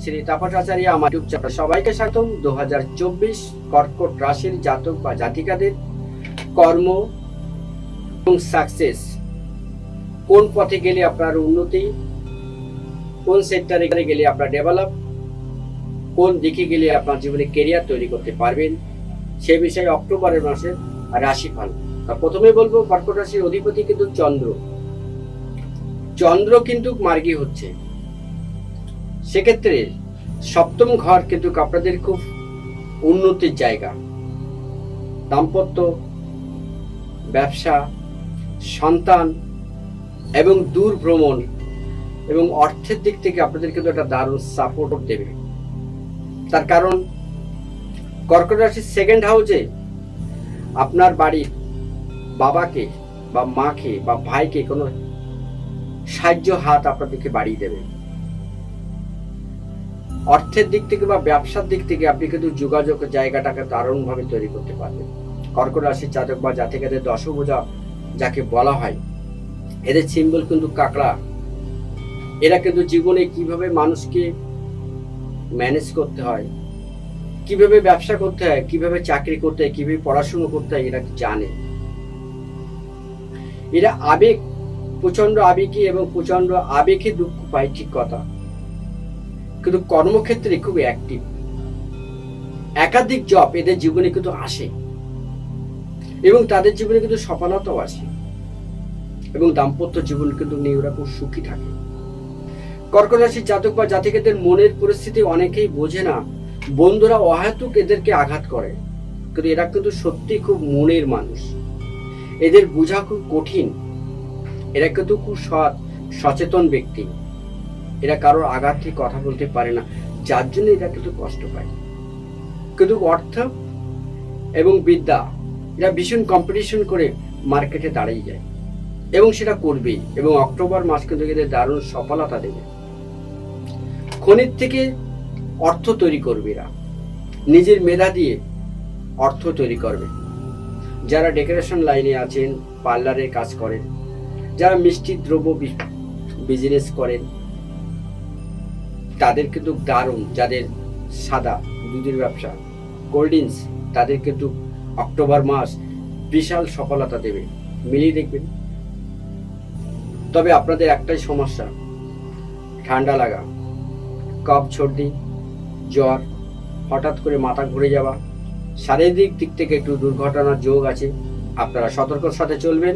শ্রী তাপস আচার্য আমার ইউটিউব চ্যানেলে সবাইকে স্বাগতম। 2024 কর্কট রাশির জাতক বা জাতিকাদের কর্ম এবং সাকসেস, কোন পথে গেলে আপনার উন্নতি, কোন সেক্টরে গেলে আপনার ডেভেলপ, কোন দিকে গেলে আপনার জীবনে কেরিয়ার তৈরি করতে পারবেন, সে বিষয়ে অক্টোবরের মাসের রাশিফল। প্রথমে বলবো, কর্কট রাশির অধিপতি কিন্তু চন্দ্র কিন্তু মার্গী হচ্ছে। সেক্ষেত্রে সপ্তম ঘর কিন্তু আপনাদের খুব উন্নতির জায়গা। দাম্পত্য, ব্যবসা, সন্তান এবং দূর ভ্রমণ এবং অর্থের দিক থেকে আপনাদের কিন্তু একটা দারুণ সাপোর্ট দেবে। তার কারণ কর্কট রাশির সেকেন্ড হাউসে আপনার বাড়ির বাবাকে বা মাকে বা ভাইকে কোনো সাহায্য হাত আপনাদেরকে বাড়িয়ে দেবে। অর্থের দিক থেকে বা ব্যবসার দিক থেকে আপনি কিন্তু যোগাযোগের জায়গাটাকে দারুণভাবে তৈরি করতে পারবেন। কর্কট রাশির জাতক বা জাতিকাদের দশভুজা যাকে বলা হয়, এদের সিম্বল কিন্তু কাকড়া। এরা কিন্তু জীবনে কিভাবে মানুষকে ম্যানেজ করতে হয়, কিভাবে ব্যবসা করতে হয়, কিভাবে চাকরি করতে হয়, কিভাবে পড়াশুনো করতে হয়, এরা জানে। এরা আবেগ, প্রচন্ড আবেগী এবং প্রচন্ড আবেগে দুঃখ পায়, ঠিক কথা, কিন্তু কর্মক্ষেত্রে খুব অ্যাক্টিভ। একাধিক জব এদের জীবনে কিন্তু আসে এবং তাদের জীবনে কিন্তু সফলতাও আসে এবং দাম্পত্য জীবন কিন্তু নিয়ে ওরা খুব সুখী থাকে। কর্কট রাশির জাতক বা জাতিকাদের মনের পরিস্থিতি অনেকেই বোঝে না। বন্ধুরা অহেতুক এদেরকে আঘাত করে, কিন্তু এরা কিন্তু সত্যি খুব মনের মানুষ। এদের বোঝা খুব কঠিন। এরা কিন্তু খুব সৎ সচেতন ব্যক্তি। এরা কারোর আঘাত থেকে কথা বলতে পারে না, যার জন্য এরা কিন্তু কষ্ট পায়। কিন্তু অর্থ এবং বিদ্যা এরা ভীষণ কম্পিটিশন করে মার্কেটে দাঁড়িয়ে যায় এবং সেটা করবেই। এবং অক্টোবর মাস কিন্তু এদের দারুণ সফলতা দেবে। খনির থেকে অর্থ তৈরি করবে এরা, নিজের মেধা দিয়ে অর্থ তৈরি করবে। যারা ডেকোরেশন লাইনে আছেন, পার্লারের কাজ করেন, যারা মিষ্টি দ্রব্য বিজনেস করেন, তাদের কিন্তু দারুণ, যাদের সাদা দুধের ব্যবসা, কোল্ড ড্রিঙ্কস, তাদের কিন্তু অক্টোবর মাস বিশাল সফলতা দেবে। মিলিয়ে দেখবেন। তবে আপনাদের একটাই সমস্যা, ঠান্ডা লাগা, কফ, সর্দি, জ্বর, হঠাৎ করে মাথা ঘুরে যাওয়া, শারীরিক দিক থেকে একটু দুর্ঘটনার যোগ আছে। আপনারা সতর্কতার সাথে চলবেন।